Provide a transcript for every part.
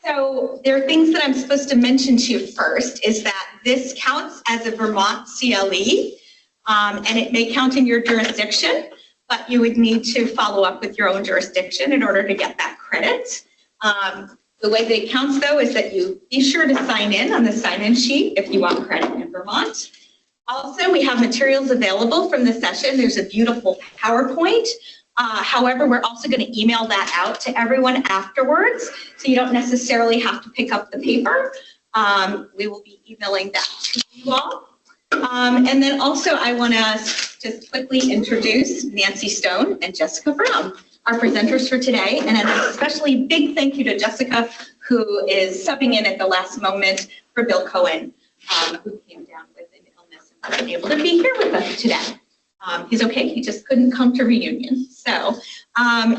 So there are things that I'm supposed to mention to you first, is that this counts as a Vermont CLE, and it may count in your jurisdiction, but you would need to follow up with your own jurisdiction in order to get that credit. The way that it counts, though, is that you be sure to sign in on the sign-in sheet if you want credit in Vermont. Also, we have materials available from the session. There's a beautiful PowerPoint. However, we're also going to email that out to everyone afterwards, so you don't necessarily have to pick up the paper. We will be emailing that to you all. And then also, I want to just quickly introduce Nancy Stone and Jessica Brown, our presenters for today, and an especially big thank you to Jessica, who is subbing in at the last moment for Bill Cohen, who came down with an illness and wasn't able to be here with us today. He's okay, he just couldn't come to reunion. So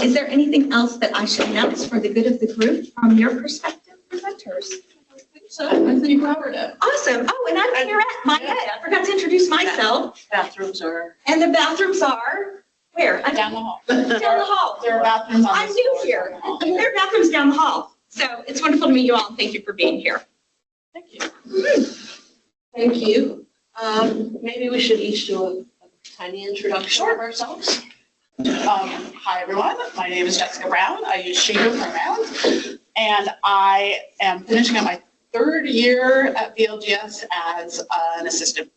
is there anything else that I should announce for the good of the group from your perspective, presenters? So I think covered it. Awesome. Oh, and I'm here at my head. I forgot to introduce myself. Bathrooms are. And the bathrooms are where? Down the hall. Down the hall. There are bathrooms on I'm new here. There are bathrooms down the hall. So it's wonderful to meet you all. Thank you for being here. Thank you. Thank you. Maybe we should each do a tiny introduction of ourselves. Hi, everyone. My name is Jessica Brown. I use she, her pronouns. And I am finishing up my third year at VLGS as an assistant,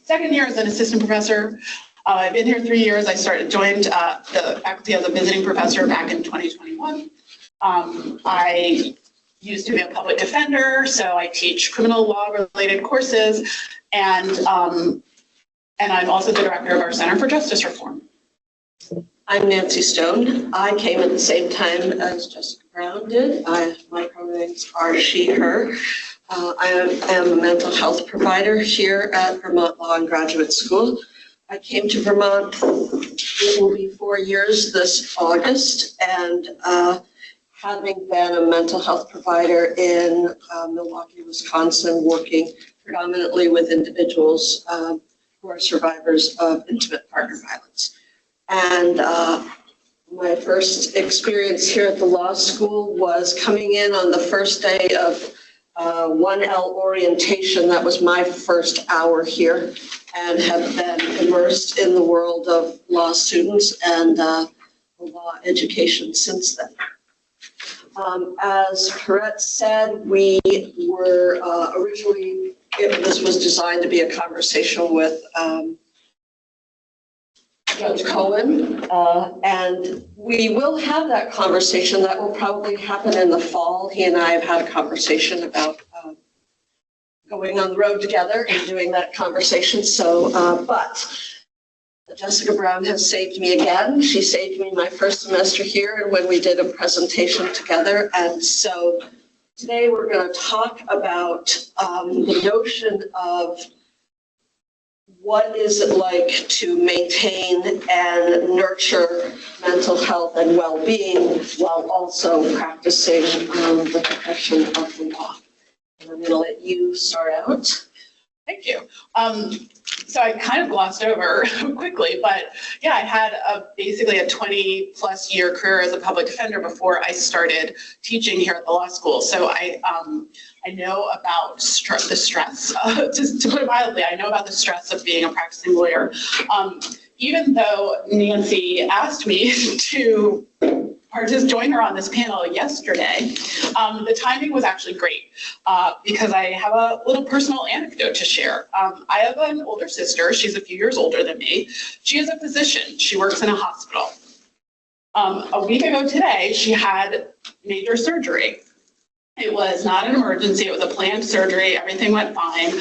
second year as an assistant professor. I've been here 3 years. I joined the faculty as a visiting professor back in 2021. I used to be a public defender, so I teach criminal law related courses, and I'm also the director of our Center for Justice Reform. I'm Nancy Stone. I came at the same time as Jessica Brown did. My pronouns are she, her. I am a mental health provider here at Vermont Law and Graduate School. I came to Vermont, it will be 4 years this August, and having been a mental health provider in Milwaukee, Wisconsin, working predominantly with individuals who are survivors of intimate partner violence. And my first experience here at the law school was coming in on the first day of 1L orientation. That was my first hour here, and have been immersed in the world of law students and law education since then. As Perrette said, we were originally, this was designed to be a conversation with Judge Cohen, and we will have that conversation. That will probably happen in the fall. He and I have had a conversation about going on the road together and doing that conversation. So, but Jessica Brown has saved me again. She saved me my first semester here and when we did a presentation together. And so today we're going to talk about the notion of what is it like to maintain and nurture mental health and well-being while also practicing the profession of the law. And I'm going to let you start out. Thank you. So I kind of glossed over quickly, but yeah, I had basically a 20+ year career as a public defender before I started teaching here at the law school. So I know about the stress, to put it mildly, I know about the stress of being a practicing lawyer. Even though Nancy asked me to just join her on this panel yesterday, the timing was actually great because I have a little personal anecdote to share. I have an older sister. She's a few years older than me. She is a physician. She works in a hospital. A week ago today, she had major surgery. It was not an emergency. It was a planned surgery. Everything went fine.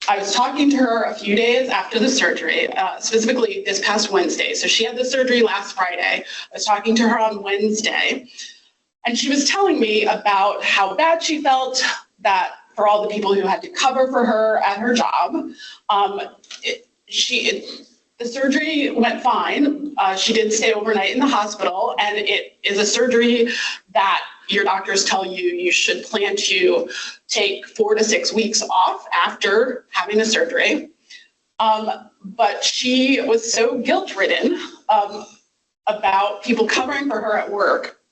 I was talking to her a few days after the surgery, specifically this past Wednesday. So she had the surgery last Friday. I was talking to her on Wednesday, and she was telling me about how bad she felt, that for all the people who had to cover for her at her job. The surgery went fine. She did stay overnight in the hospital, and it is a surgery that your doctors tell you should plan to take 4 to 6 weeks off after having the surgery. But she was so guilt-ridden about people covering for her at work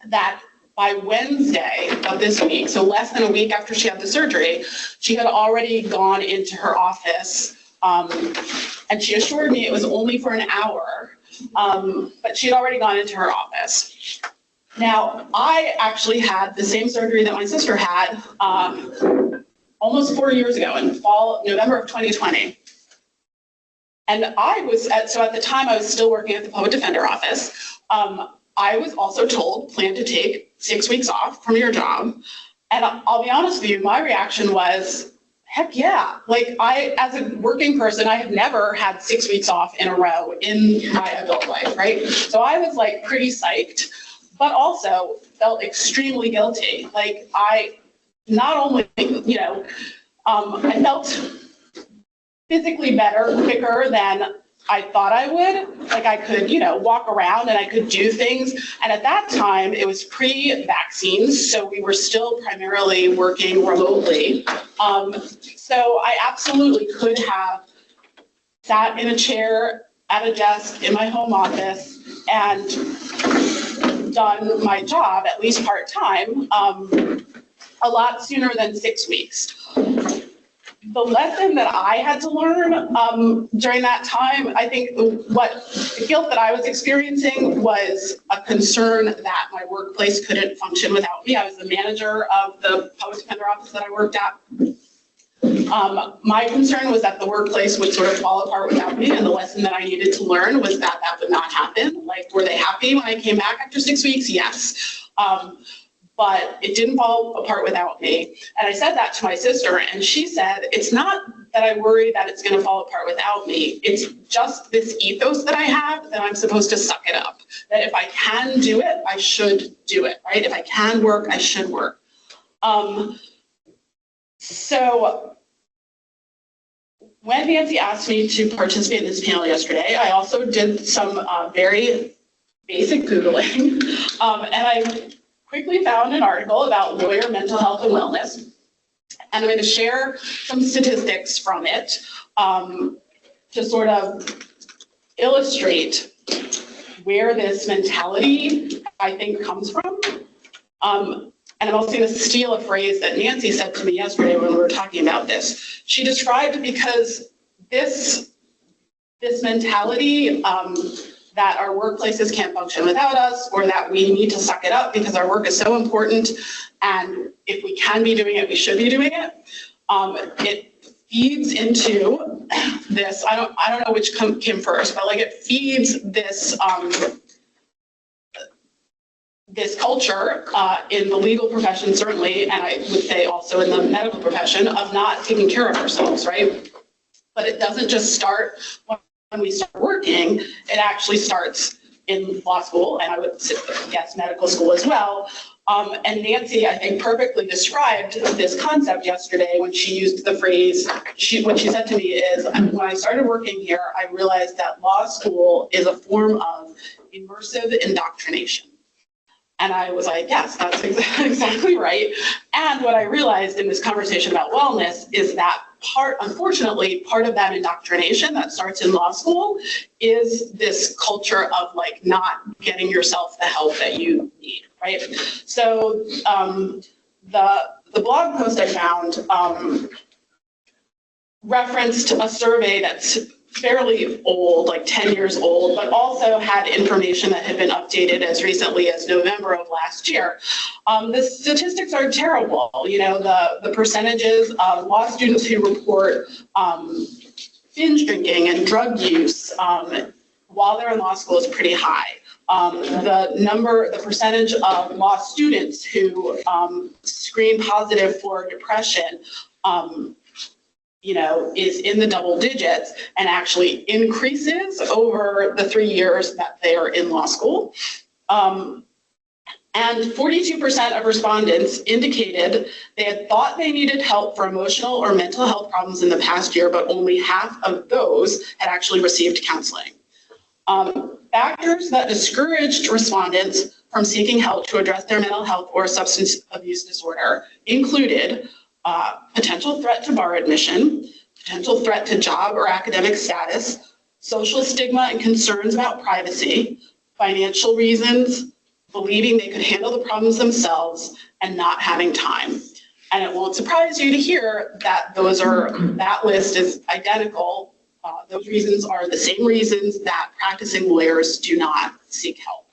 that by Wednesday of this week, so less than a week after she had the surgery, she had already gone into her office, and she assured me it was only for an hour, but she had already gone into her office. Now, I actually had the same surgery that my sister had almost 4 years ago in November of 2020. And so at the time I was still working at the public defender office. I was also told, plan to take 6 weeks off from your job. And I'll be honest with you, my reaction was, heck yeah. Like as a working person, I have never had 6 weeks off in a row in my adult life, right? So I was like pretty psyched, but also felt extremely guilty. Like I not only, I felt physically better quicker than I thought I would. Like I could, walk around and I could do things. And at that time, it was pre-vaccines, so we were still primarily working remotely. So I absolutely could have sat in a chair at a desk in my home office and done my job, at least part-time, a lot sooner than 6 weeks. The lesson that I had to learn during that time, I think the guilt that I was experiencing was a concern that my workplace couldn't function without me. I was the manager of the public defender office that I worked at. My concern was that the workplace would sort of fall apart without me, and the lesson that I needed to learn was that that would not happen. Like, were they happy when I came back after 6 weeks? Yes. But it didn't fall apart without me. And I said that to my sister, and she said, it's not that I worry that it's going to fall apart without me. It's just this ethos that I have that I'm supposed to suck it up. That if I can do it, I should do it, right? If I can work, I should work. So when Nancy asked me to participate in this panel yesterday, I also did some very basic Googling, and I quickly found an article about lawyer mental health and wellness, and I'm going to share some statistics from it to sort of illustrate where this mentality, I think, comes from. And I'm also going to steal a phrase that Nancy said to me yesterday when we were talking about this. She described because this mentality that our workplaces can't function without us, or that we need to suck it up because our work is so important, and if we can be doing it, we should be doing it. It feeds into this. I don't know which came first, but like it feeds this this culture in the legal profession, certainly, and I would say also in the medical profession, of not taking care of ourselves, right? But it doesn't just start when we start working, it actually starts in law school, and I would guess medical school as well. And Nancy, I think, perfectly described this concept yesterday when she used the phrase, what she said to me is, when I started working here, I realized that law school is a form of immersive indoctrination. And I was like, yes, that's exactly right. And what I realized in this conversation about wellness is that unfortunately, part of that indoctrination that starts in law school is this culture of like not getting yourself the help that you need, right? So the blog post I found referenced a survey that's fairly old, like 10 years old, but also had information that had been updated as recently as November of last year. The statistics are terrible. The percentages of law students who report binge drinking and drug use while they're in law school is pretty high. The percentage of law students who screen positive for depression is in the double digits and actually increases over the 3 years that they are in law school. And 42% of respondents indicated they had thought they needed help for emotional or mental health problems in the past year, but only half of those had actually received counseling. Factors that discouraged respondents from seeking help to address their mental health or substance abuse disorder included potential threat to bar admission, potential threat to job or academic status, social stigma and concerns about privacy, financial reasons, believing they could handle the problems themselves, and not having time. And it won't surprise you to hear that that list is identical. Those reasons are the same reasons that practicing lawyers do not seek help.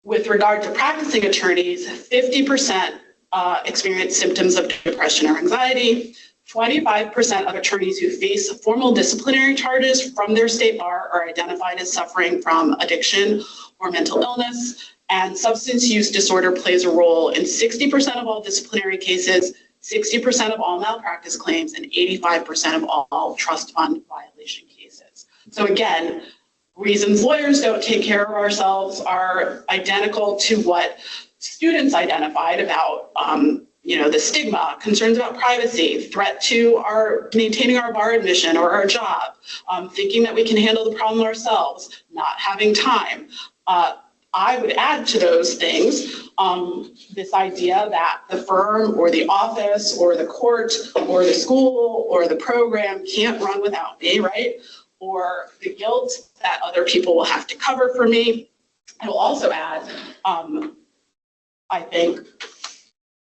With regard to practicing attorneys, 50% experience symptoms of depression or anxiety. 25% of attorneys who face formal disciplinary charges from their state bar are identified as suffering from addiction or mental illness. And substance use disorder plays a role in 60% of all disciplinary cases, 60% of all malpractice claims, and 85% of all trust fund violation cases. So again, reasons lawyers don't take care of ourselves are identical to what students identified about the stigma, concerns about privacy, threat to our maintaining our bar admission or our job, thinking that we can handle the problem ourselves, not having time. I would add to those things this idea that the firm or the office or the court or the school or the program can't run without me, right? Or the guilt that other people will have to cover for me. I will also add, I think,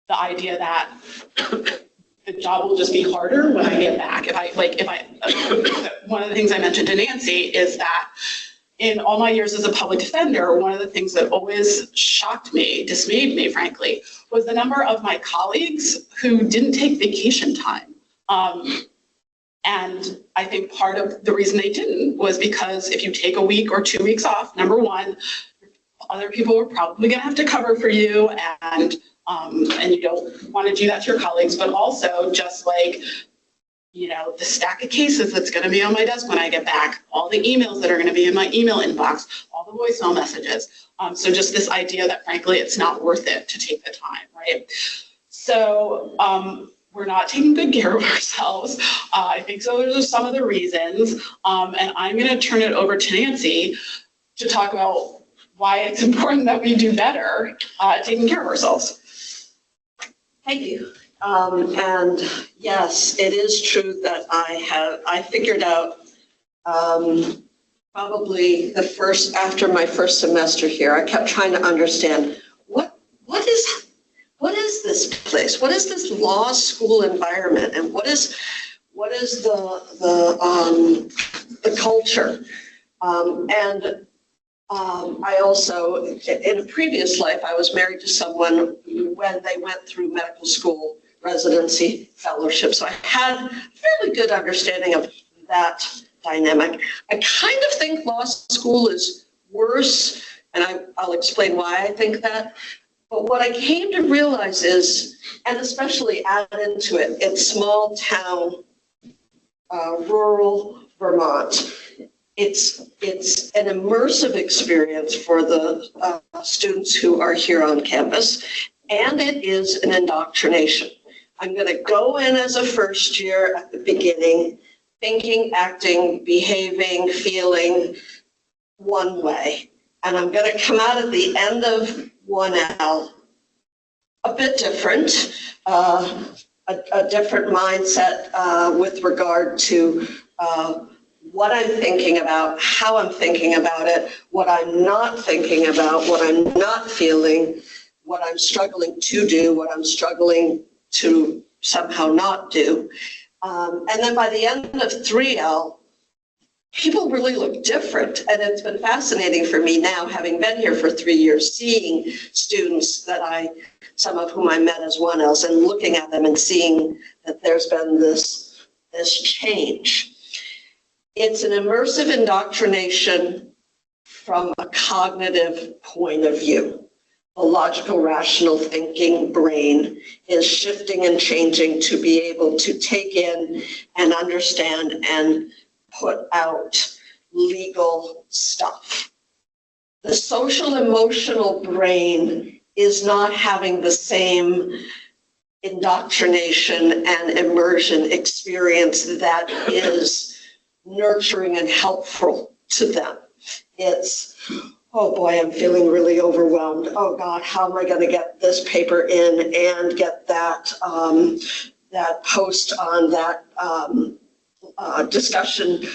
the idea that the job will just be harder when I get back. One of the things I mentioned to Nancy is that in all my years as a public defender, one of the things that always shocked me, dismayed me, frankly, was the number of my colleagues who didn't take vacation time. And I think part of the reason they didn't was because if you take a week or 2 weeks off, number one, other people are probably going to have to cover for you, and you don't want to do that to your colleagues, but also just the stack of cases that's going to be on my desk when I get back, all the emails that are going to be in my email inbox, all the voicemail messages. So just this idea that frankly, it's not worth it to take the time, right? So we're not taking good care of ourselves. I think so. Those are some of the reasons. And I'm going to turn it over to Nancy to talk about why it's important that we do better at taking care of ourselves. Thank you. And yes, it is true that I figured out probably after my first semester here, I kept trying to understand what is this place? What is this law school environment? And what is the culture? I also, in a previous life, I was married to someone when they went through medical school, residency, fellowship. So I had a fairly good understanding of that dynamic. I kind of think law school is worse, and I'll explain why I think that. But what I came to realize is, and especially add into it, it's small town, rural Vermont. It's an immersive experience for the students who are here on campus, and it is an indoctrination. I'm going to go in as a first year at the beginning, thinking, acting, behaving, feeling one way, and I'm going to come out at the end of 1L a bit different, a different mindset with regard to what I'm thinking about, how I'm thinking about it, what I'm not thinking about, what I'm not feeling, what I'm struggling to do, what I'm struggling to somehow not do. And then by the end of 3L, people really look different. And it's been fascinating for me now, having been here for 3 years, seeing students that some of whom I met as 1Ls, and looking at them and seeing that there's been this change. It's an immersive indoctrination from a cognitive point of view. The logical, rational thinking brain is shifting and changing to be able to take in and understand and put out legal stuff. The social emotional brain is not having the same indoctrination and immersion experience that is nurturing and helpful to them. It's, oh boy, I'm feeling really overwhelmed. Oh God, how am I going to get this paper in and get that post on that discussion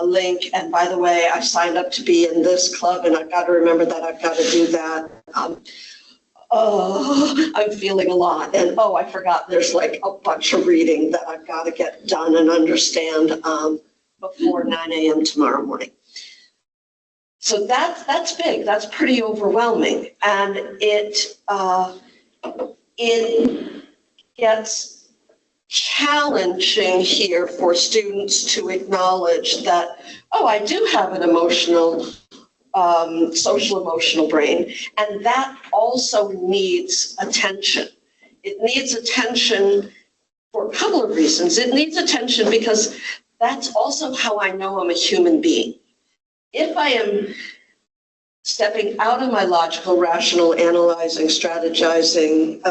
link. And by the way, I signed up to be in this club, and I've got to remember that I've got to do that. Oh, I'm feeling a lot. And oh, I forgot there's like a bunch of reading that I've got to get done and understand before 9 a.m. tomorrow morning. So that's big. That's pretty overwhelming. And it gets challenging here for students to acknowledge that, oh, I do have an emotional, social emotional brain, and that also needs attention. It needs attention for a couple of reasons. It needs attention because that's also how I know I'm a human being. If I am stepping out of my logical, rational, analyzing, strategizing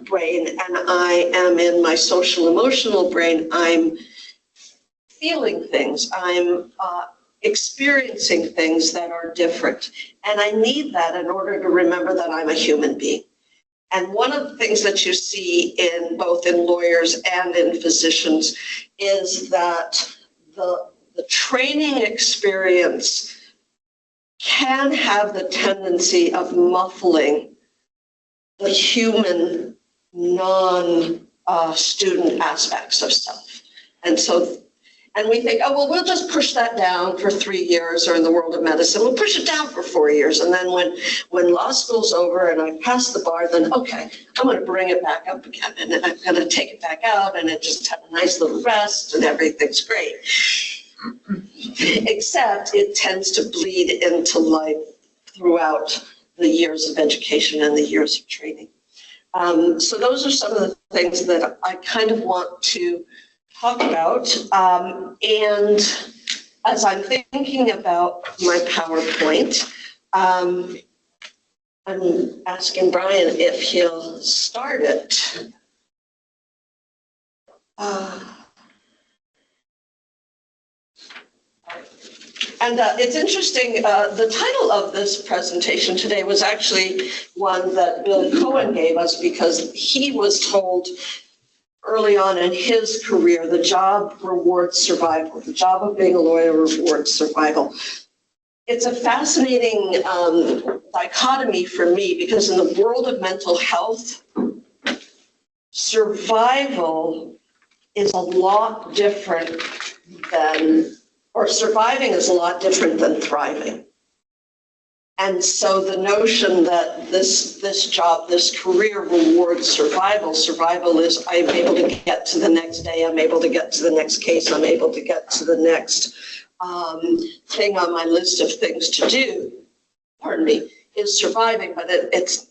brain, and I am in my social, emotional brain, I'm feeling things, I'm experiencing things that are different. And I need that in order to remember that I'm a human being. And one of the things that you see in both in lawyers and in physicians is that the training experience can have the tendency of muffling the human non-student aspects of self. And we think, oh, well, we'll just push that down for 3 years, or in the world of medicine, we'll push it down for 4 years. And then when law school's over and I pass the bar, then, okay, I'm going to bring it back up again. And I'm going to take it back out and it just have a nice little rest and everything's great. Except it tends to bleed into life throughout the years of education and the years of training. So those are some of the things that I kind of want to talk about. And as I'm thinking about my PowerPoint, I'm asking Brian if he'll start it. And it's interesting, the title of this presentation today was actually one that Bill Cohen gave us because he was told early on in his career, the job rewards survival. The job of being a lawyer rewards survival. It's a fascinating dichotomy for me because in the world of mental health, survival is a lot different than, or surviving is a lot different than thriving. And so the notion that this job, this career rewards survival, survival is I'm able to get to the next day, I'm able to get to the next case, I'm able to get to the next thing on my list of things to do, pardon me, is surviving, but it's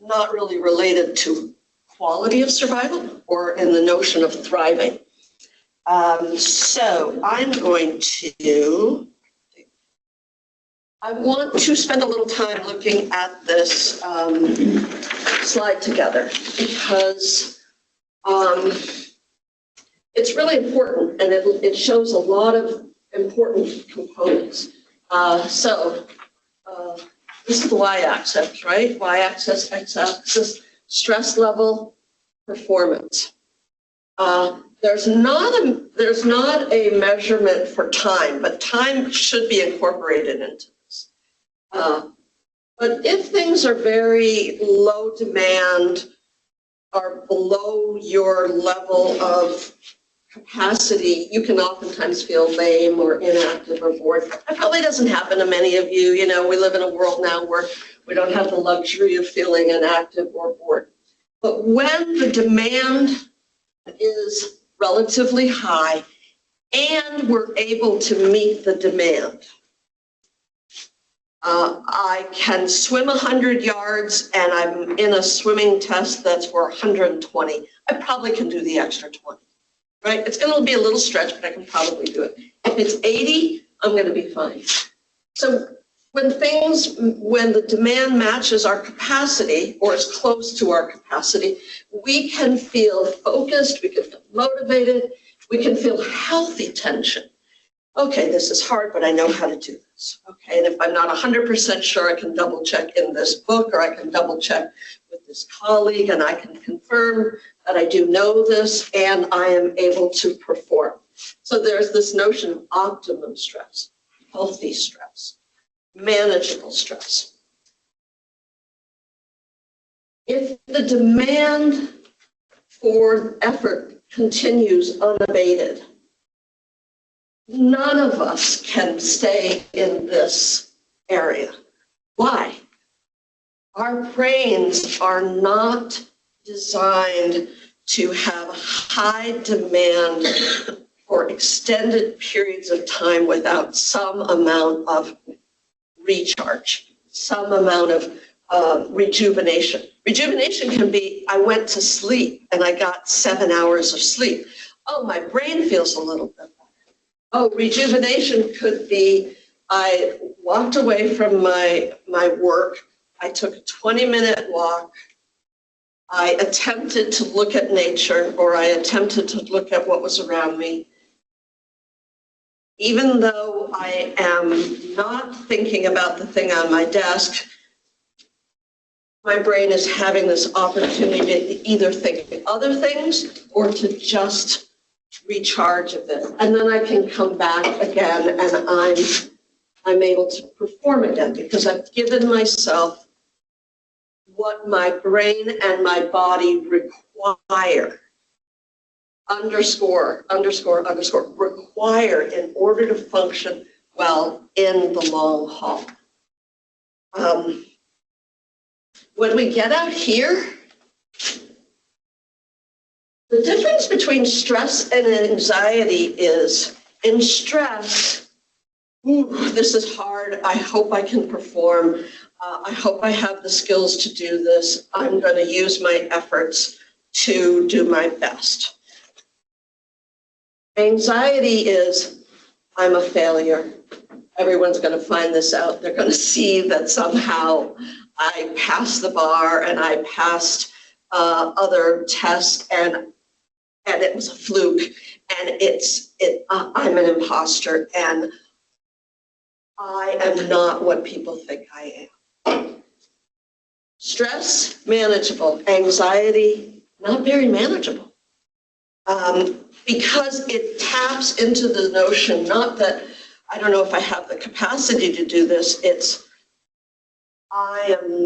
not really related to quality of survival or in the notion of thriving. So I'm going to, I want to spend a little time looking at this slide together because it's really important and it shows a lot of important components. This is the y-axis, right? Y-axis, x-axis, stress level, performance. There's not a measurement for time, but time should be incorporated into this. But if things are very low demand or below your level of capacity, you can oftentimes feel lame or inactive or bored. That probably doesn't happen to many of you. You know, we live in a world now where we don't have the luxury of feeling inactive or bored. But when the demand is relatively high and we're able to meet the demand, I can swim 100 yards and I'm in a swimming test that's for 120. I probably can do the extra 20, right? It's going to be a little stretch, but I can probably do it. If it's 80, I'm going to be fine. So when the demand matches our capacity or is close to our capacity, we can feel focused, we can feel motivated, we can feel healthy tension. Okay, this is hard, but I know how to do this. Okay, and if I'm not 100% sure, I can double check in this book or I can double check with this colleague and I can confirm that I do know this and I am able to perform. So there's this notion of optimum stress, healthy stress, manageable stress. If the demand for effort continues unabated, none of us can stay in this area. Why? Our brains are not designed to have high demand for extended periods of time without some amount of recharge, some amount of rejuvenation. Rejuvenation can be, I went to sleep and I got 7 hours of sleep. Oh, my brain feels a little bit better. Oh, rejuvenation could be, I walked away from my work, I took a 20-minute walk, I attempted to look at nature, or I attempted to look at what was around me. Even though I am not thinking about the thing on my desk, my brain is having this opportunity to either think of other things or to just recharge a bit. And then I can come back again and I'm able to perform again because I've given myself what my brain and my body require, underscore, require in order to function well in the long haul. When we get out here, the difference between stress and anxiety is in stress, this is hard, I hope I can perform, I hope I have the skills to do this, I'm going to use my efforts to do my best. Anxiety is, I'm a failure. Everyone's going to find this out. They're going to see that somehow I passed the bar and I passed other tests and it was a fluke and I'm an imposter and I am not what people think I am. Stress, manageable. Anxiety, not very manageable. Because it taps into the notion, not that, I don't know if I have the capacity to do this, it's, I am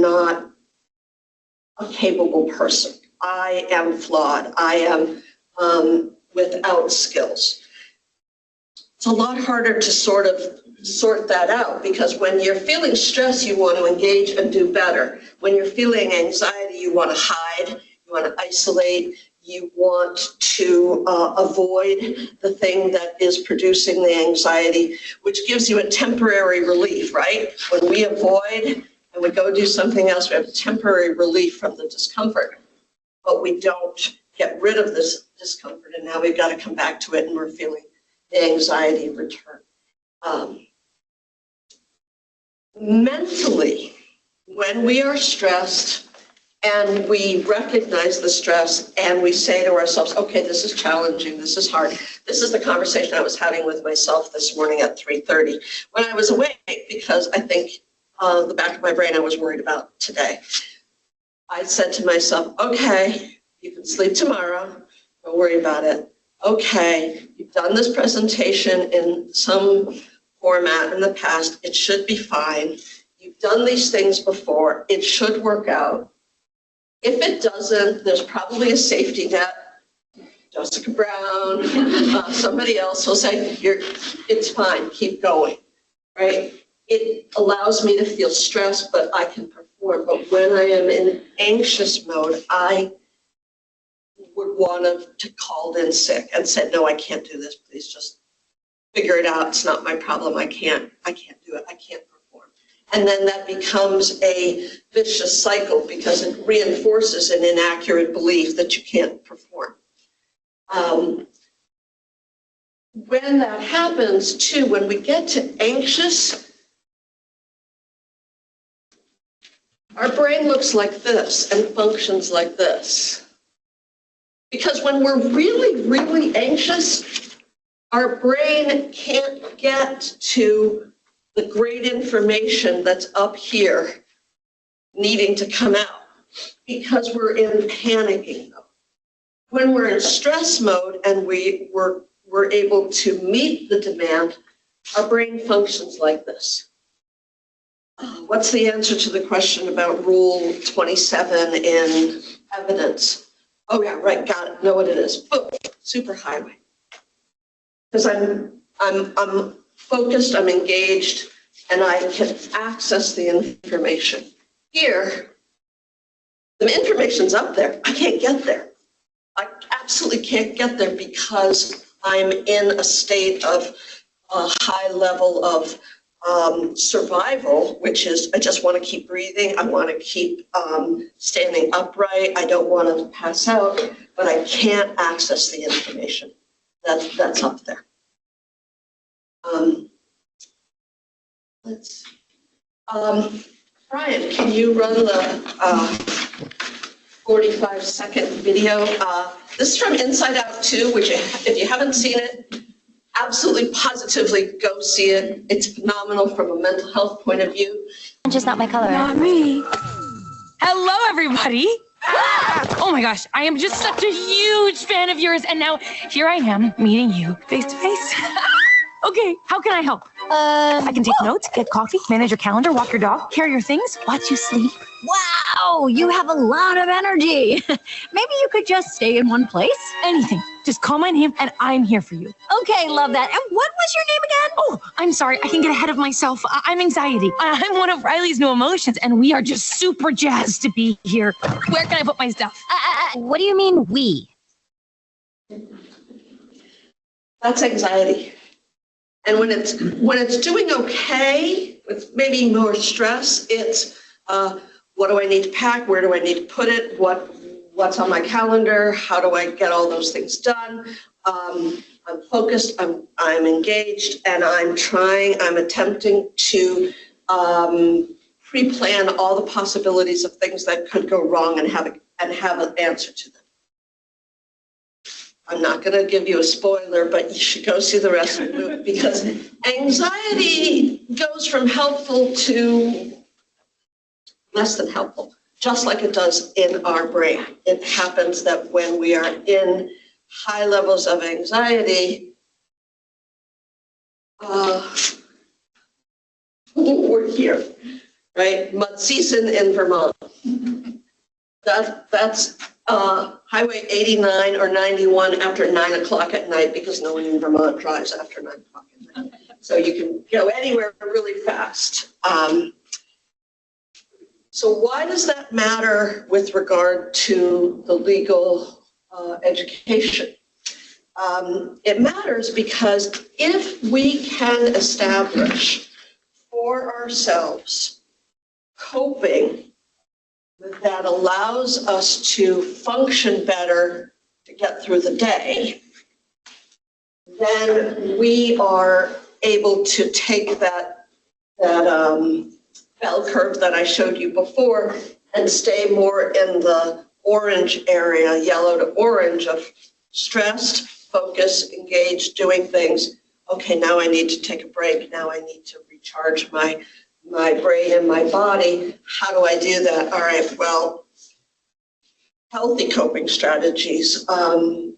not a capable person. I am flawed. I am without skills. It's a lot harder to sort that out because when you're feeling stress, you want to engage and do better. When you're feeling anxiety, you want to hide, you want to isolate, you want to avoid the thing that is producing the anxiety, which gives you a temporary relief, right? When we avoid and we go do something else, we have a temporary relief from the discomfort, but we don't get rid of this discomfort, and now we've got to come back to it, and we're feeling the anxiety return. Mentally, when we are stressed, and we recognize the stress and we say to ourselves, okay, this is challenging, this is hard. This is the conversation I was having with myself this morning at 3:30 when I was awake because I think the back of my brain I was worried about today. I said to myself, okay, you can sleep tomorrow, don't worry about it. Okay, you've done this presentation in some format in the past, it should be fine. You've done these things before, it should work out. If it doesn't, there's probably a safety net. Jessica Brown, somebody else will say, it's fine, keep going, right? It allows me to feel stressed, but I can perform. But when I am in anxious mode, I would want to call in sick and said, no, I can't do this, please just figure it out. It's not my problem, I can't do it, I can't perform. And then that becomes a vicious cycle because it reinforces an inaccurate belief that you can't perform. When that happens too, when we get to anxious, our brain looks like this and functions like this. Because when we're really, really anxious, our brain can't get to the great information that's up here needing to come out because we're in panicking mode. When we're in stress mode and we're able to meet the demand, our brain functions like this. What's the answer to the question about Rule 27 in evidence? Oh yeah, right, got it, know what it is. Boom, superhighway. Because I'm focused, I'm engaged, and I can access the information. Here, the information's up there. I can't get there. I absolutely can't get there because I'm in a state of a high level of survival, which is I just want to keep breathing. I want to keep standing upright. I don't want to pass out, but I can't access the information that's up there. Let's see. Brian, can you run the 45-second video? This is from Inside Out 2, which if you haven't seen it, absolutely positively go see it. It's phenomenal from a mental health point of view. Just not my color. Not me. Hello, everybody. Oh my gosh, I am just such a huge fan of yours, and now here I am meeting you face to face. Okay, how can I help? I can take notes, get coffee, manage your calendar, walk your dog, carry your things, watch you sleep. Wow, you have a lot of energy. Maybe you could just stay in one place? Anything. Just call my name and I'm here for you. Okay, love that. And what was your name again? Oh, I'm sorry. I can get ahead of myself. I'm anxiety. I'm one of Riley's new emotions, and we are just super jazzed to be here. Where can I put my stuff? What do you mean, we? That's anxiety. And when it's doing okay, with maybe more stress, it's what do I need to pack? Where do I need to put it? What's on my calendar? How do I get all those things done? I'm focused, I'm engaged, and I'm attempting to pre-plan all the possibilities of things that could go wrong and have an answer to them. I'm not going to give you a spoiler, but you should go see the rest of the movie because anxiety goes from helpful to less than helpful, just like it does in our brain. It happens that when we are in high levels of anxiety, we're here, right? Mud season in Vermont. That's Highway 89 or 91 after 9 o'clock at night because no one in Vermont drives after 9 o'clock at night. So you can go anywhere really fast. So why does that matter with regard to the legal education? It matters because if we can establish for ourselves coping that allows us to function better to get through the day, then we are able to take that bell curve that I showed you before and stay more in the orange area, yellow to orange of stressed, focused, engaged, doing things. Okay, now I need to take a break. Now I need to recharge my brain and my body. How do I do that? All right, well, healthy coping strategies can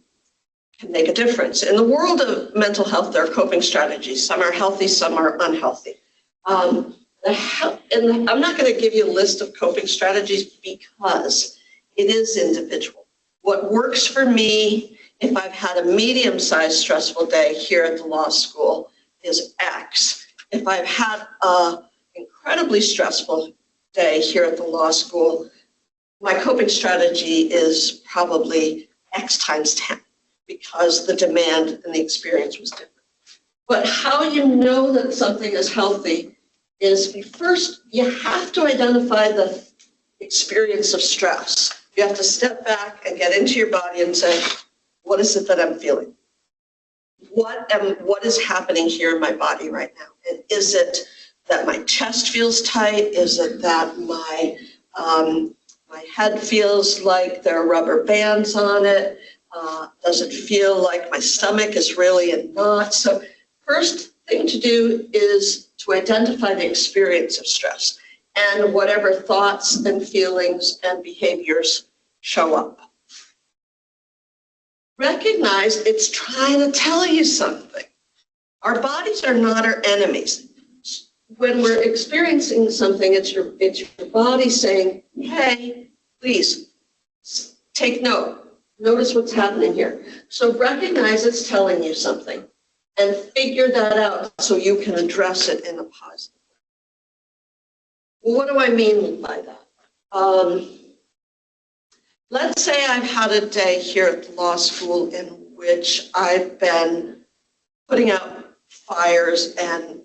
make a difference. In the world of mental health, there are coping strategies. Some are healthy, some are unhealthy. And I'm not going to give you a list of coping strategies because it is individual. What works for me, if I've had a medium-sized stressful day here at the law school, is X. If I've had an incredibly stressful day here at the law school, my coping strategy is probably X times 10 because the demand and the experience was different. But how you know that something is healthy is first, you have to identify the experience of stress. You have to step back and get into your body and say, what is it that I'm feeling? What is happening here in my body right now? And is it that my chest feels tight? Is it that my head feels like there are rubber bands on it? Does it feel like my stomach is really a knot? So first thing to do is to identify the experience of stress and whatever thoughts and feelings and behaviors show up. recognize it's trying to tell you something. Our bodies are not our enemies. When we're experiencing something, it's your body saying, hey, please take note. Notice what's happening here. So recognize it's telling you something and figure that out so you can address it in a positive way. Well, what do I mean by that? Let's say I've had a day here at the law school in which I've been putting out fires and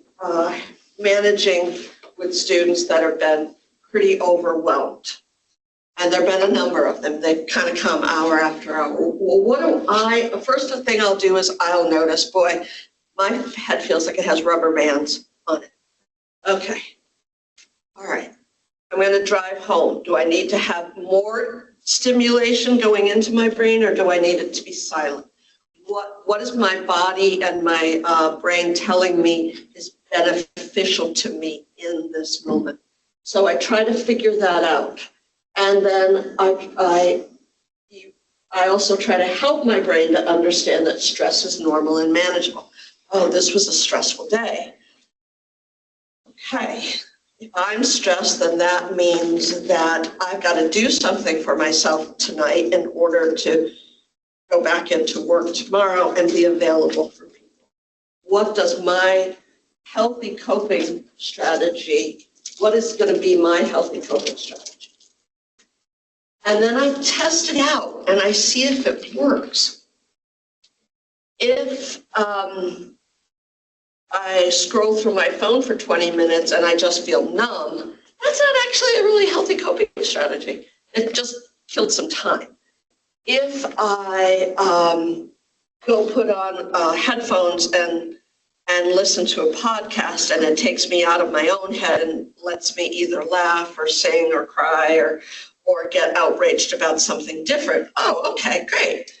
managing with students that have been pretty overwhelmed. And there have been a number of them. They've kind of come hour after hour. Well, the first thing I'll do is I'll notice, boy, my head feels like it has rubber bands on it. Okay, all right, I'm gonna drive home. Do I need to have more stimulation going into my brain, or do I need it to be silent? What is my body and my brain telling me is beneficial to me in this moment? So I try to figure that out. And then I also try to help my brain to understand that stress is normal and manageable. Oh, this was a stressful day. Okay, if I'm stressed, then that means that I've got to do something for myself tonight in order to go back into work tomorrow and be available for people. What does my healthy coping strategy, what is going to be my healthy coping strategy? And then I test it out and I see if it works. If I scroll through my phone for 20 minutes and I just feel numb, that's not actually a really healthy coping strategy. It just killed some time. If I go put on headphones and listen to a podcast and it takes me out of my own head and lets me either laugh or sing or cry or get outraged about something different, oh, okay, great.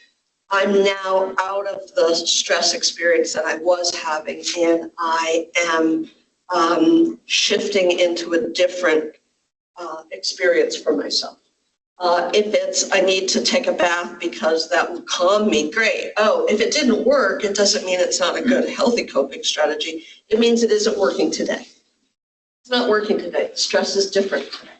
I'm now out of the stress experience that I was having, and I am shifting into a different experience for myself. If it's, I need to take a bath because that will calm me, great. Oh, if it didn't work, it doesn't mean it's not a good, healthy coping strategy. It means it isn't working today. It's not working today. Stress is different today.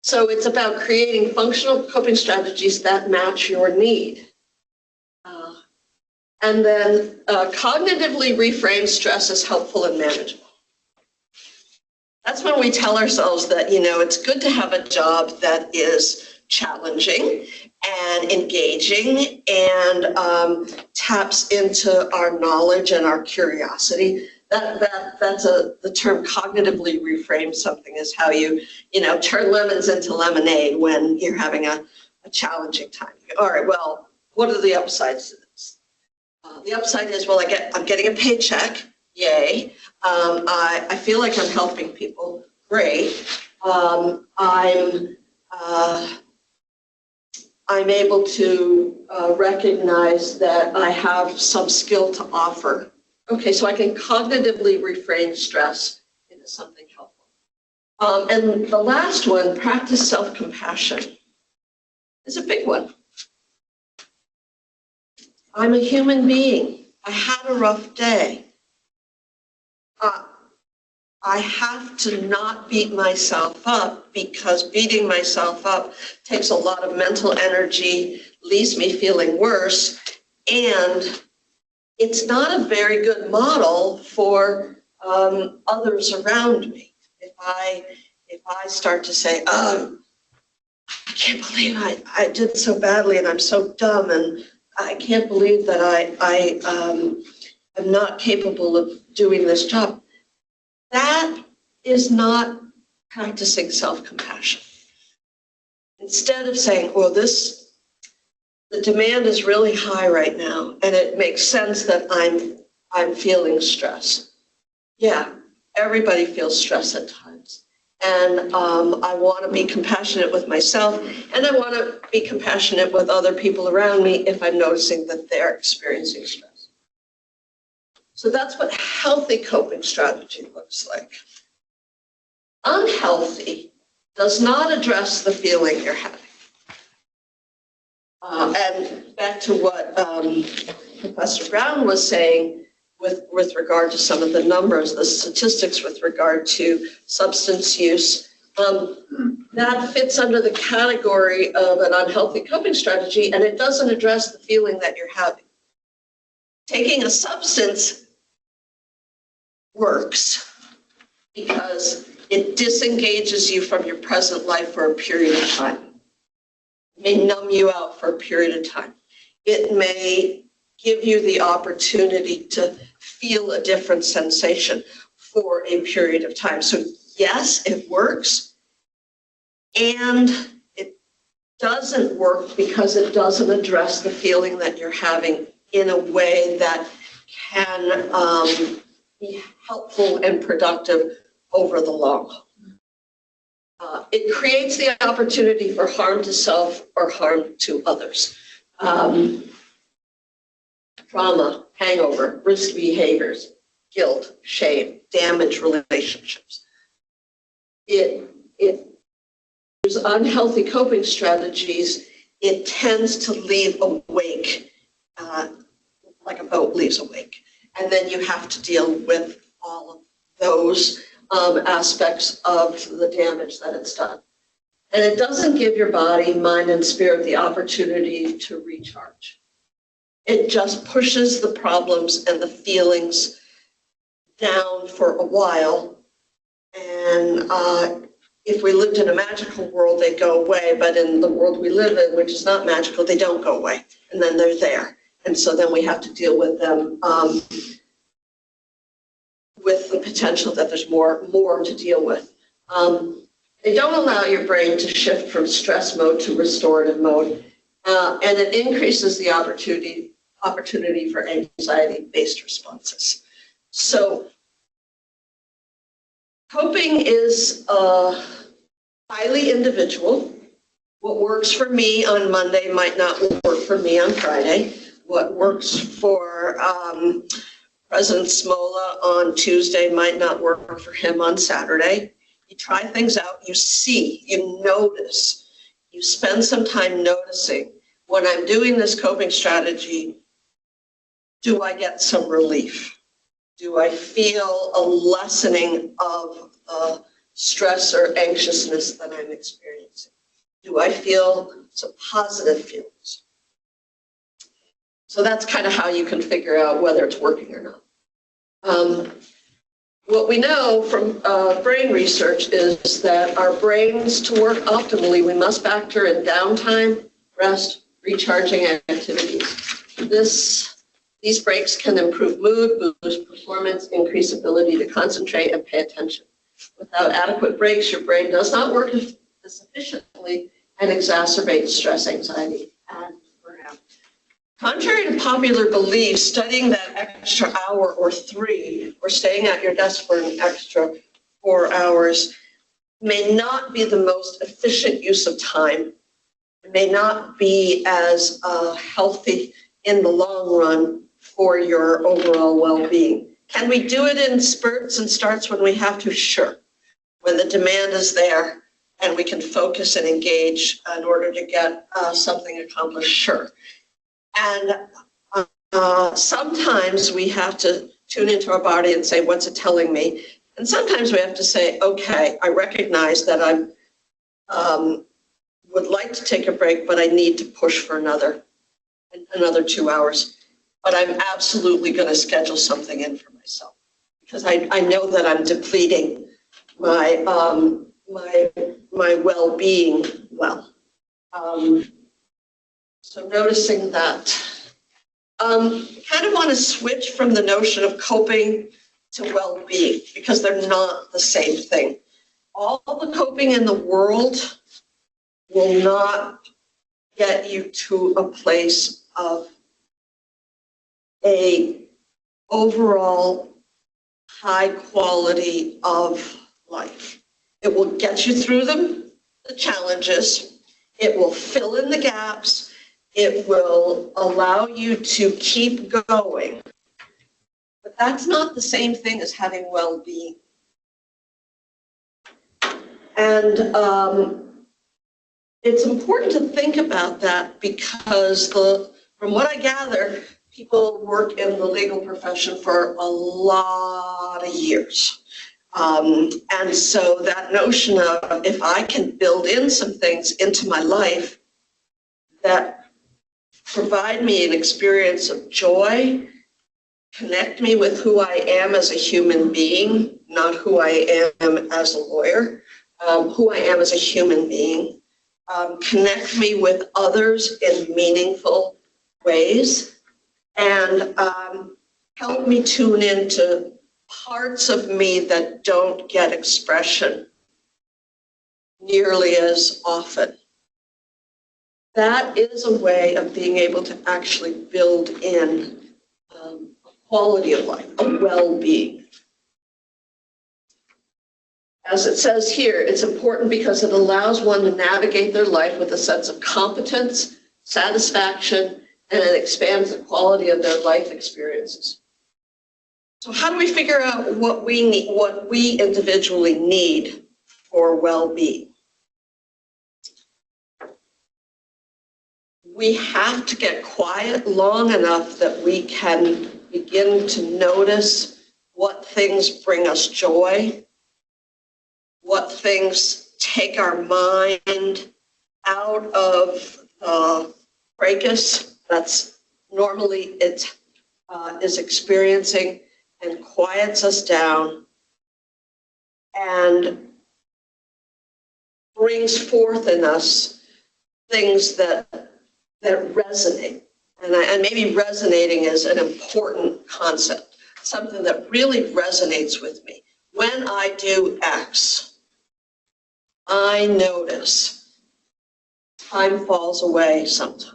So it's about creating functional coping strategies that match your need. And then cognitively reframe stress as helpful and manageable. That's when we tell ourselves that, you know, it's good to have a job that is challenging and engaging and taps into our knowledge and our curiosity. That's the term cognitively reframe something is how you turn lemons into lemonade when you're having a challenging time. All right, well, what are the upsides to this? The upside is, well, I'm getting a paycheck, yay. I feel like I'm helping people, great. I'm able to recognize that I have some skill to offer. Okay, so I can cognitively reframe stress into something helpful. And the last one, practice self-compassion, is a big one. I'm a human being. I had a rough day. I have to not beat myself up, because beating myself up takes a lot of mental energy, leaves me feeling worse, and it's not a very good model for others around me. If I start to say, oh, I can't believe I did so badly and I'm so dumb and I can't believe that I am not capable of doing this job, that is not practicing self-compassion. Instead of saying, well, the demand is really high right now, and it makes sense that I'm feeling stress. Yeah, everybody feels stress at times. And I want to be compassionate with myself, and I want to be compassionate with other people around me if I'm noticing that they're experiencing stress. So that's what healthy coping strategy looks like. Unhealthy does not address the feeling you're having. And back to what Professor Brown was saying with regard to some of the numbers, the statistics with regard to substance use, that fits under the category of an unhealthy coping strategy, and it doesn't address the feeling that you're having. Taking a substance works because it disengages you from your present life for a period of time. It may numb you out for a period of time. It may give you the opportunity to feel a different sensation for a period of time. So yes, it works, and it doesn't work because it doesn't address the feeling that you're having in a way that can be helpful and productive over the long haul. It creates the opportunity for harm to self or harm to others. Trauma, hangover, risky behaviors, guilt, shame, damaged relationships. It there's unhealthy coping strategies. It tends to leave a wake, like a boat leaves a wake. And then you have to deal with all of those aspects of the damage that it's done. And it doesn't give your body, mind, and spirit the opportunity to recharge. It just pushes the problems and the feelings down for a while. And if we lived in a magical world, they'd go away. But in the world we live in, which is not magical, they don't go away. And then they're there. And so then we have to deal with them with the potential that there's more to deal with. They don't allow your brain to shift from stress mode to restorative mode. And it increases the opportunity for anxiety-based responses. So coping is highly individual. What works for me on Monday might not work for me on Friday. What works for President Smola on Tuesday might not work for him on Saturday. You try things out, you see, you notice, you spend some time noticing, when I'm doing this coping strategy, do I get some relief? Do I feel a lessening of the stress or anxiousness that I'm experiencing? Do I feel some positive feelings? So that's kind of how you can figure out whether it's working or not. What we know from brain research is that our brains, to work optimally, we must factor in downtime, rest, recharging activities. These breaks can improve mood, boost performance, increase ability to concentrate and pay attention. Without adequate breaks, your brain does not work as efficiently and exacerbates stress, anxiety, and burnout. Contrary to popular belief, studying that extra hour or 3 or staying at your desk for an extra 4 hours may not be the most efficient use of time. It may not be as healthy in the long run for your overall well-being. Can we do it in spurts and starts when we have to? Sure. When the demand is there and we can focus and engage in order to get something accomplished, sure. And sometimes we have to tune into our body and say, what's it telling me? And sometimes we have to say, okay, I recognize that I would like to take a break, but I need to push for another 2 hours. But I'm absolutely going to schedule something in for myself because I know that I'm depleting my well-being well. So noticing that, kind of want to switch from the notion of coping to well-being because they're not the same thing. All the coping in the world will not get you to a place of a overall high quality of life. It will get you through the challenges. It will fill in the gaps. It will allow you to keep going. But that's not the same thing as having well-being. And it's important to think about that because from what I gather, people work in the legal profession for a lot of years. And so that notion of if I can build in some things into my life that provide me an experience of joy, connect me with who I am as a human being, not who I am as a lawyer, who I am as a human being, connect me with others in meaningful ways, and help me tune into parts of me that don't get expression nearly as often. That is a way of being able to actually build in a quality of life, a well-being. As it says here, it's important because it allows one to navigate their life with a sense of competence, satisfaction, and it expands the quality of their life experiences. So how do we figure out what we need, what we individually need for well-being? We have to get quiet long enough that we can begin to notice what things bring us joy, what things take our mind out of the fracas that's normally it is experiencing, and quiets us down and brings forth in us things that resonate. And maybe resonating is an important concept, something that really resonates with me. When I do X, I notice time falls away sometimes.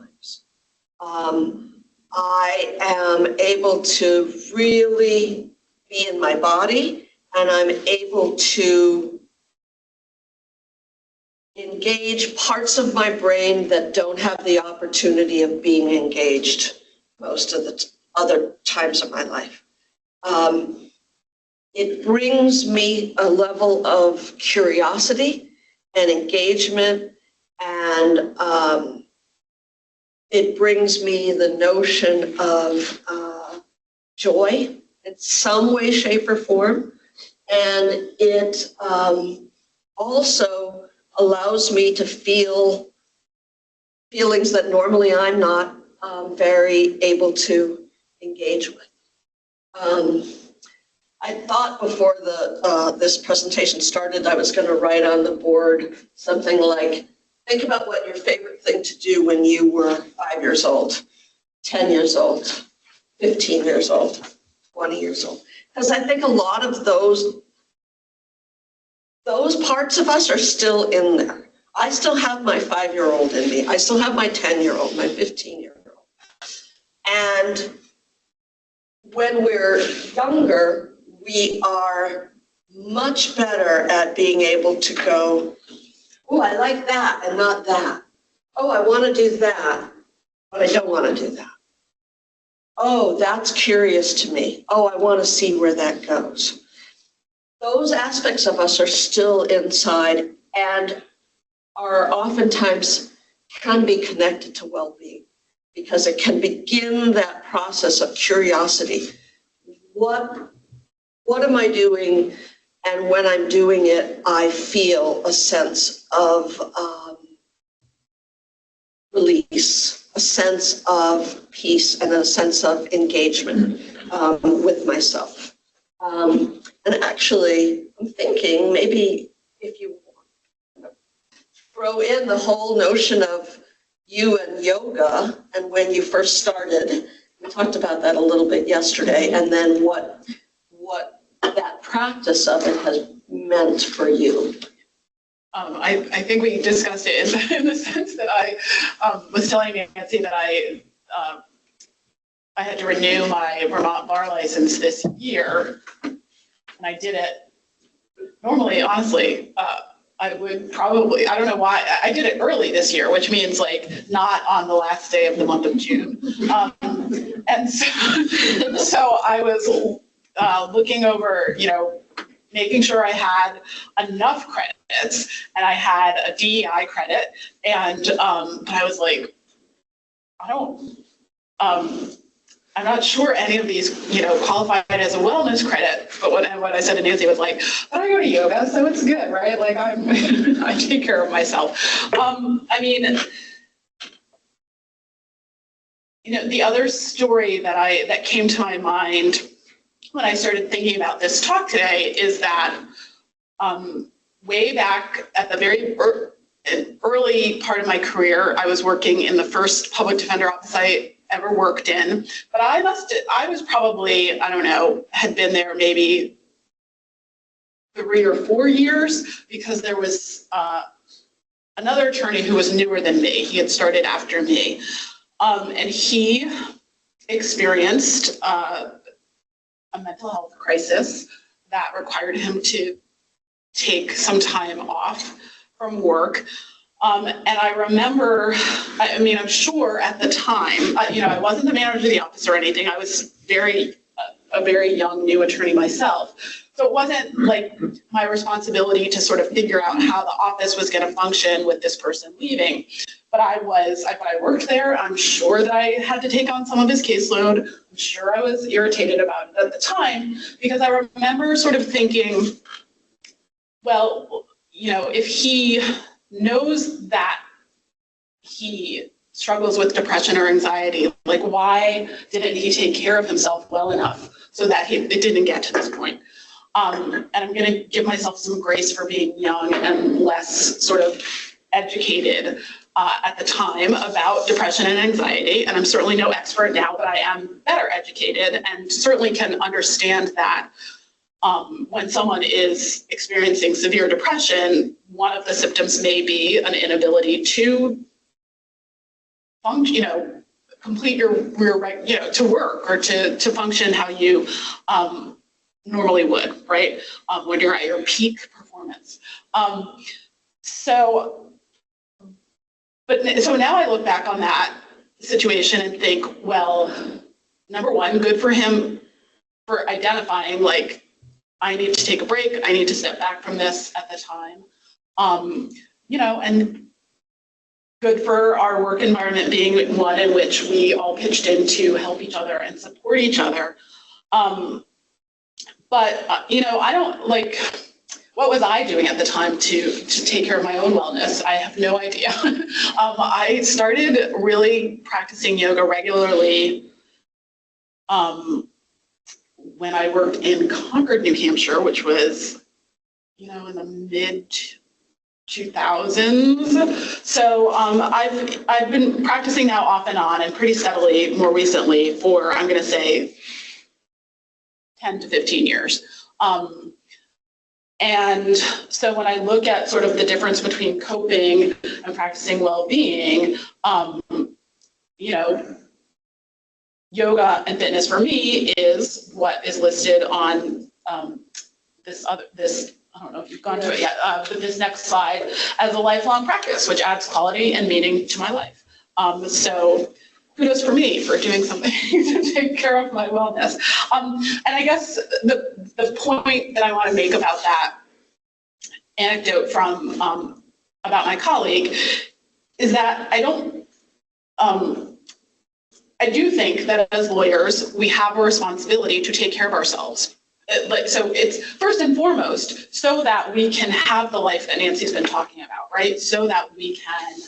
I am able to really be in my body, and I'm able to engage parts of my brain that don't have the opportunity of being engaged most of the other times of my life. It brings me a level of curiosity and engagement, and it brings me the notion of joy in some way, shape, or form. And it also allows me to feel feelings that normally I'm not very able to engage with. I thought before this presentation started, I was going to write on the board something like, think about what your favorite thing to do when you were 5 years old, 10 years old, 15 years old, 20 years old. Because I think a lot of those parts of us are still in there. I still have my 5-year-old in me. I still have my 10-year-old, my 15-year-old. And when we're younger, we are much better at being able to go, oh, I like that and not that. Oh, I want to do that, but I don't want to do that. Oh, that's curious to me. Oh, I want to see where that goes. Those aspects of us are still inside and are oftentimes can be connected to well-being because it can begin that process of curiosity. What am I doing? And when I'm doing it, I feel a sense of release, a sense of peace, and a sense of engagement with myself. And actually, I'm thinking maybe if you throw in the whole notion of you and yoga, and when you first started, we talked about that a little bit yesterday, and then what that practice of it has meant for you. I think we discussed it in the sense that I was telling Nancy that I had to renew my Vermont bar license this year, and I did it. Normally, honestly, I would probably, I don't know why, I did it early this year, which means like not on the last day of the month of June. And so I was looking over, making sure I had enough credits, and I had a DEI credit, and but I was like, I'm not sure any of these, qualified as a wellness credit. But what I said to Nancy was like, but I go to yoga, so it's good, right? Like I take care of myself. The other story that came to my mind when I started thinking about this talk today is that way back at the very early part of my career, I was working in the first public defender office I ever worked in, but I was probably, I don't know, had been there maybe 3 or 4 years, because there was another attorney who was newer than me. He had started after me, and he experienced a mental health crisis that required him to take some time off from work. And I remember, I'm sure at the time, I wasn't the manager of the office or anything. I was a very young new attorney myself. So it wasn't like my responsibility to sort of figure out how the office was going to function with this person leaving. But I worked there. I'm sure that I had to take on some of his caseload. I'm sure I was irritated about it at the time, because I remember sort of thinking, well, if he knows that he struggles with depression or anxiety, like, why didn't he take care of himself well enough so that it didn't get to this point? And I'm going to give myself some grace for being young and less sort of educated at the time about depression and anxiety. And I'm certainly no expert now, but I am better educated and certainly can understand that when someone is experiencing severe depression, one of the symptoms may be an inability to function, complete your to work or to function how you normally would, right? When you're at your peak performance. So now I look back on that situation and think, well, number one, good for him for identifying, like, I need to take a break. I need to step back from this at the time. And good for our work environment being one in which we all pitched in to help each other and support each other. I don't what was I doing at the time to take care of my own wellness? I have no idea. I started really practicing yoga regularly when I worked in Concord, New Hampshire, which was, in the mid 2000s. So I've been practicing now off and on and pretty steadily more recently for, I'm going to say, 10 to 15 years. And so when I look at sort of the difference between coping and practicing well-being, yoga and fitness for me is what is listed on this, I don't know if you've gone to it yet, but this next slide, as a lifelong practice, which adds quality and meaning to my life. So kudos for me for doing something to take care of my wellness. And I guess the point that I want to make about that anecdote from about my colleague is that I do think that as lawyers, we have a responsibility to take care of ourselves. So it's first and foremost so that we can have the life that Nancy's been talking about, right? So that we can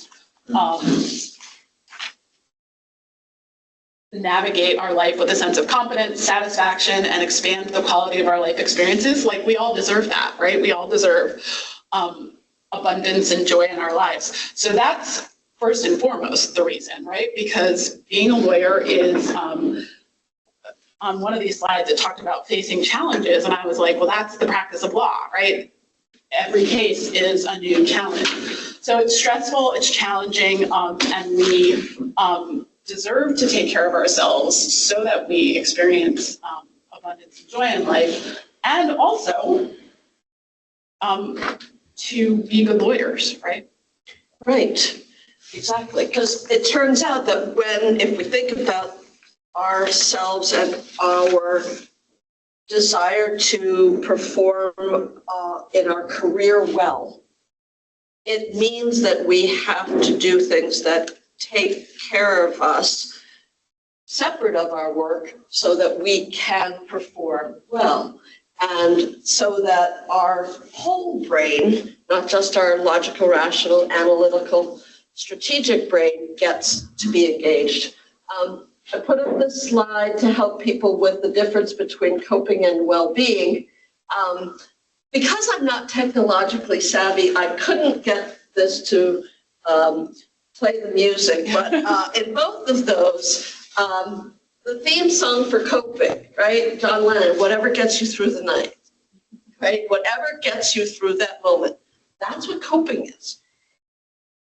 navigate our life with a sense of competence, satisfaction, and expand the quality of our life experiences. Like, we all deserve that, right? We all deserve abundance and joy in our lives. So that's first and foremost the reason, right? Because being a lawyer is, on one of these slides, it talked about facing challenges, and I was like, well, that's the practice of law, right? Every case is a new challenge. So it's stressful, it's challenging, and we deserve to take care of ourselves so that we experience abundance and joy in life, and also to be good lawyers, right? Right, exactly. Because it turns out that if we think about ourselves and our desire to perform in our career well. It means that we have to do things that take care of us separate of our work so that we can perform well. And so that our whole brain, not just our logical, rational, analytical, strategic brain, gets to be engaged. I put up this slide to help people with the difference between coping and well-being. Because I'm not technologically savvy, I couldn't get this to play the music, but in both of those, the theme song for coping, right? John Lennon, whatever gets you through the night, right? Whatever gets you through that moment, that's what coping is.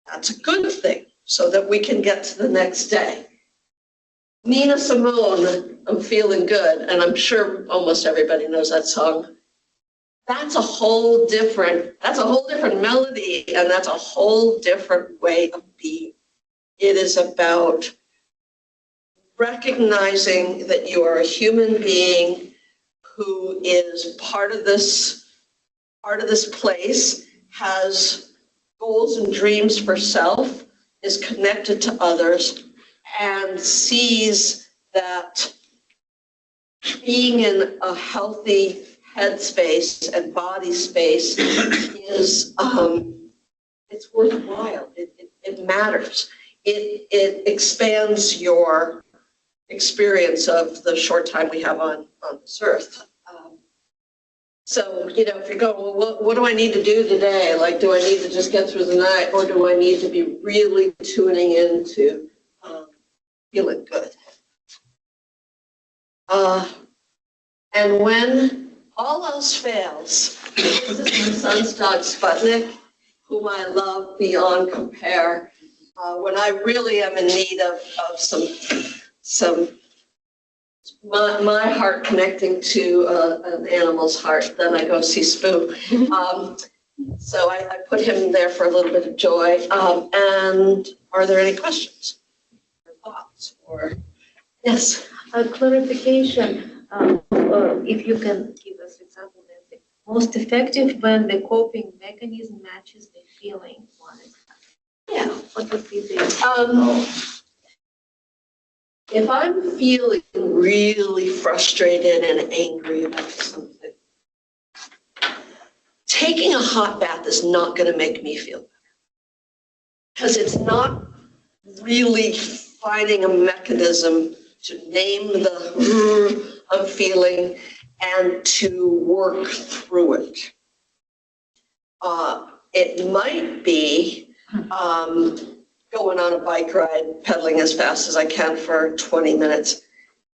That's a good thing so that we can get to the next day. Nina Simone, I'm feeling good, and I'm sure almost everybody knows that song. That's a whole different melody, and that's a whole different way of being. It is about recognizing that you are a human being who is part of this place, has goals and dreams for self, is connected to others, and sees that being in a healthy headspace and body space is it's worthwhile. It matters. It expands your experience of the short time we have on this earth. So, if you go, well, what do I need to do today? Like, do I need to just get through the night, or do I need to be really tuning into feeling good? And when all else fails, this is my son's dog, Sputnik, whom I love beyond compare. When I really am in need of some my heart connecting to an animal's heart, then I go see Spoo. So I put him there for a little bit of joy. And are there any questions or thoughts? Or yes, a clarification. If you can give us example, that the most effective when the coping mechanism matches the feeling one. Yeah. What would be the? If I'm feeling really frustrated and angry about something, taking a hot bath is not going to make me feel better. Because it's not really finding a mechanism to name the I'm feeling and to work through it. It might be going on a bike ride, pedaling as fast as I can for 20 minutes.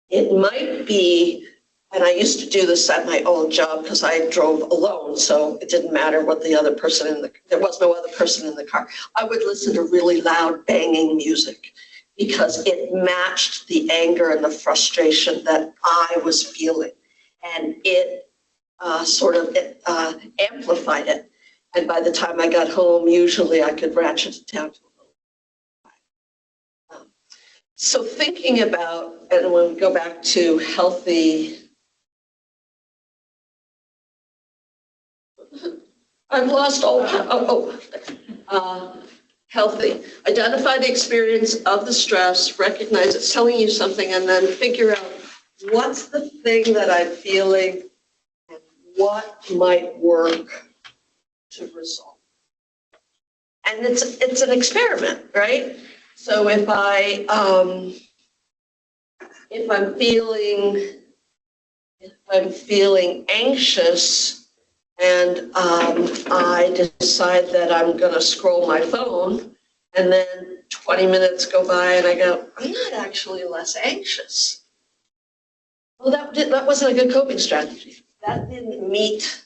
It might be, and I used to do this at my old job because I drove alone, so it didn't matter what the other person there was no other person in the car. I would listen to really loud banging music because it matched the anger and the frustration that I was feeling. And it amplified it. And by the time I got home, usually I could ratchet it down to a little. So thinking about, and when we go back to healthy, I've lost all, healthy. Identify the experience of the stress, recognize it's telling you something, and then figure out what's the thing that I'm feeling and what might work to resolve. And it's an experiment, right? So if I'm feeling anxious and I decide that I'm going to scroll my phone, and then 20 minutes go by and I go, I'm not actually less anxious. Well, that wasn't a good coping strategy. That didn't meet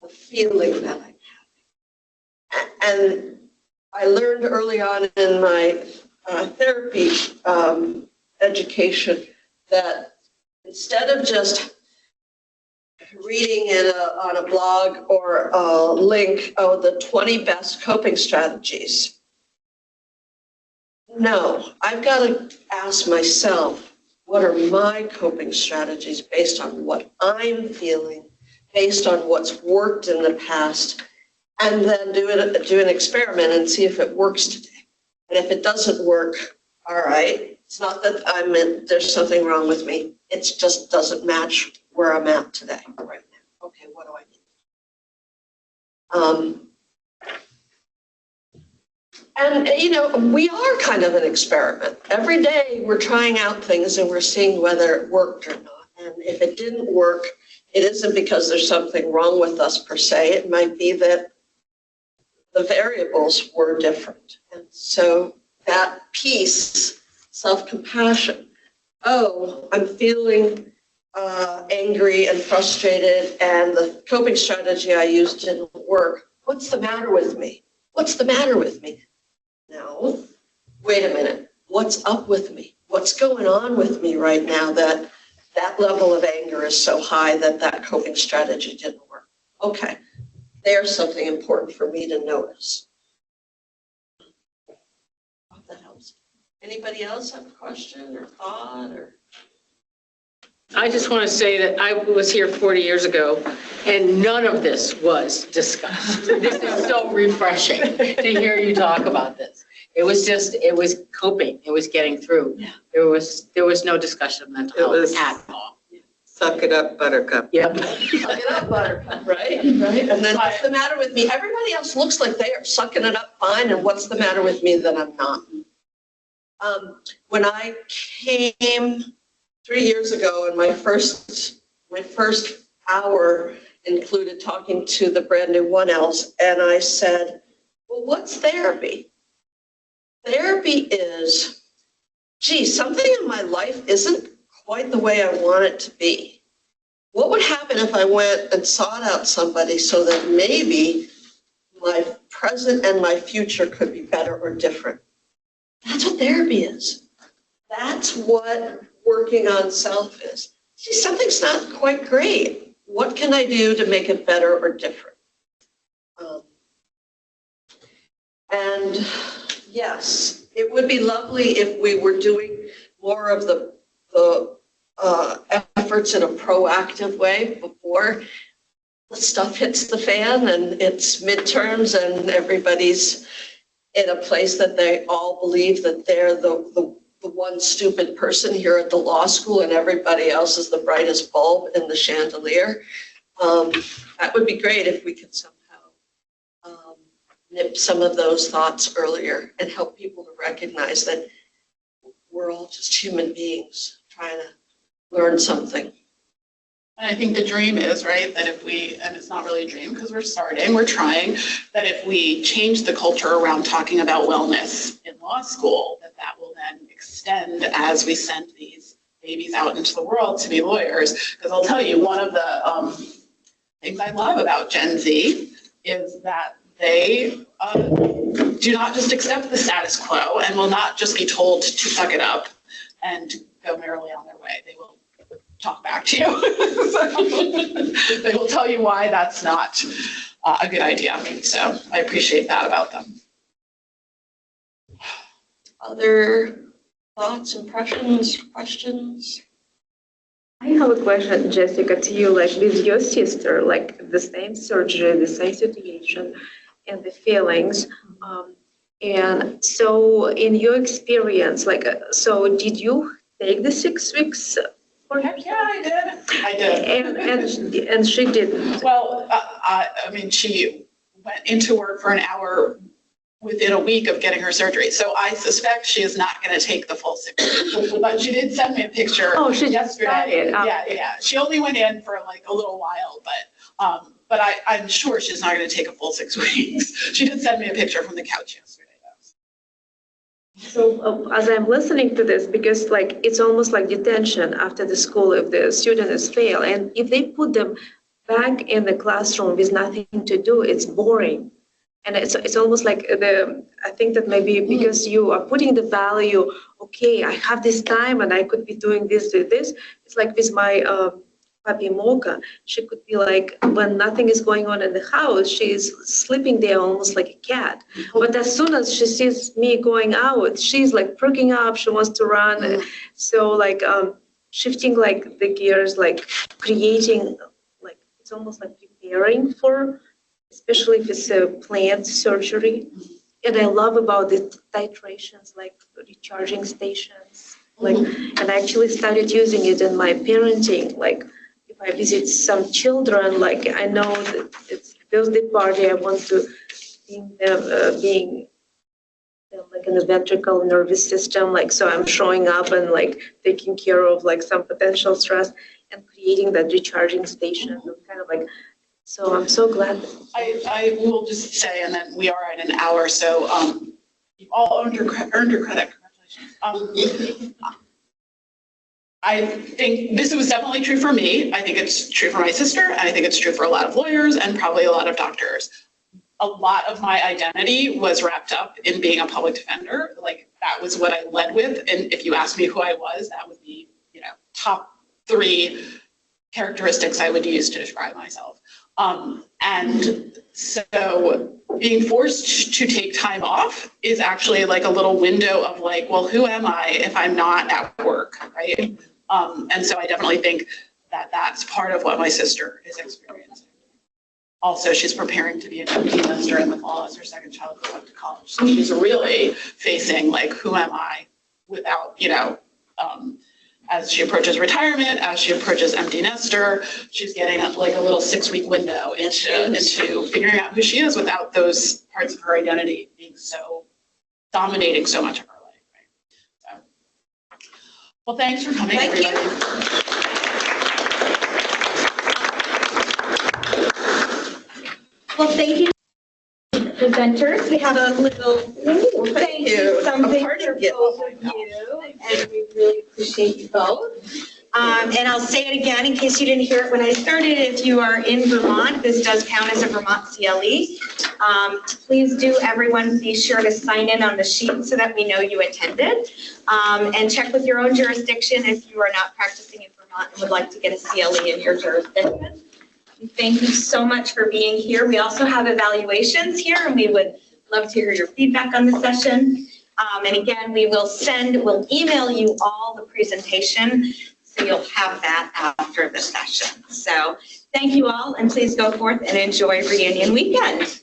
the feeling that I'm having. And I learned early on in my therapy education that instead of just reading on a blog or a link, the 20 best coping strategies. No, I've got to ask myself, what are my coping strategies based on what I'm feeling, based on what's worked in the past, and then do an experiment and see if it works today. And if it doesn't work, all right, it's not that there's something wrong with me. It just doesn't match where I'm at today, right now. Okay, what do I need? And, you know, we are kind of an experiment. Every day we're trying out things and we're seeing whether it worked or not. And if it didn't work, it isn't because there's something wrong with us per se. It might be that the variables were different. And so that piece, self-compassion, oh, I'm feeling angry and frustrated and the coping strategy I used didn't work. What's the matter with me? What's the matter with me? No, wait a minute. What's up with me? What's going on with me right now that that level of anger is so high that that coping strategy didn't work? Okay, there's something important for me to notice. Hope that helps. Anybody else have a question or thought or? I just want to say that I was here 40 years ago and none of this was discussed. This is so refreshing to hear you talk about this. It was coping. It was getting through. Yeah. There was no discussion of mental health at all. Suck it up, buttercup. Yep. Suck it up, buttercup, right? Right. And then what's the matter with me? Everybody else looks like they are sucking it up fine, and what's the matter with me that I'm not? When I came 3 years ago, and my first hour included talking to the brand new 1Ls, and I said, well, what's therapy? Therapy is, gee, something in my life isn't quite the way I want it to be. What would happen if I went and sought out somebody so that maybe my present and my future could be better or different? That's what therapy is. That's what working on self is. See, something's not quite great. What can I do to make it better or different? And yes, it would be lovely if we were doing more of the efforts in a proactive way before the stuff hits the fan and it's midterms and everybody's in a place that they all believe that they're the one stupid person here at the law school and everybody else is the brightest bulb in the chandelier. That would be great if we could somehow nip some of those thoughts earlier and help people to recognize that we're all just human beings trying to learn something. And I think the dream is, right, that if we, and it's not really a dream because we're trying, that if we change the culture around talking about wellness in law school, that will then extend as we send these babies out into the world to be lawyers. Because I'll tell you, one of the things I love about Gen Z is that they do not just accept the status quo and will not just be told to suck it up and go merrily on their way. They will talk back to you. They will tell you why that's not a good idea. So I appreciate that about them. Other thoughts, impressions, questions? I have a question, Jessica, to you, like with your sister, like the same surgery, the same situation and the feelings. And so in your experience, like, so did you take the 6 weeks? Heck yeah, I did. And she didn't. Well, I mean, she went into work for an hour within a week of getting her surgery. So I suspect she is not going to take the full 6 weeks. But she did send me a picture yesterday. Yeah. She only went in for like a little while, but I'm sure she's not going to take a full 6 weeks. She did send me a picture from the couch yesterday. So as I'm listening to this, because like it's almost like detention after the school if the student has failed, and if they put them back in the classroom with nothing to do, it's boring. And it's almost like I think that maybe because you are putting the value, okay, I have this time and I could be doing this, it's like with my puppy Mocha, she could be like, when nothing is going on in the house, she's sleeping there almost like a cat. But as soon as she sees me going out, she's like perking up, she wants to run. So like shifting like the gears, like creating, like it's almost like preparing for, especially if it's a planned surgery. And I love about the titrations, like recharging stations. Like, and I actually started using it in my parenting. Like, if I visit some children, like I know that it's birthday party, I want to being like in the ventricle nervous system. Like, so I'm showing up and like taking care of like some potential stress and creating that recharging station. Kind of like, so I'm so glad. I will just say, and then we are at an hour, so you've all earned your credit. Congratulations. I think this was definitely true for me. I think it's true for my sister, and I think it's true for a lot of lawyers and probably a lot of doctors. A lot of my identity was wrapped up in being a public defender. Like that was what I led with. And if you asked me who I was, that would be, you know, top 3 characteristics I would use to describe myself. And so being forced to take time off is actually like a little window of like, well, who am I if I'm not at work, right? And so I definitely think that that's part of what my sister is experiencing. Also, she's preparing to be an empty nester in the fall as her second child goes up to college. So she's really facing like, who am I without, you know, as she approaches retirement, as she approaches empty nester, she's getting like a little 6-week window into figuring out who she is without those parts of her identity being so dominating so much of her life. Right? So, well, thanks for coming, everybody. Well, thank you, presenters. We have a little thank you, something for both of you, and we really appreciate you both. And I'll say it again in case you didn't hear it when I started. If you are in Vermont, this does count as a Vermont CLE. Please do, everyone, be sure to sign in on the sheet so that we know you attended. And check with your own jurisdiction if you are not practicing in Vermont and would like to get a CLE in your jurisdiction. Thank you so much for being here. We also have evaluations here, and we would love to hear your feedback on the session. And again, we'll email you all the presentation, so you'll have that after the session. So thank you all, and please go forth and enjoy reunion weekend.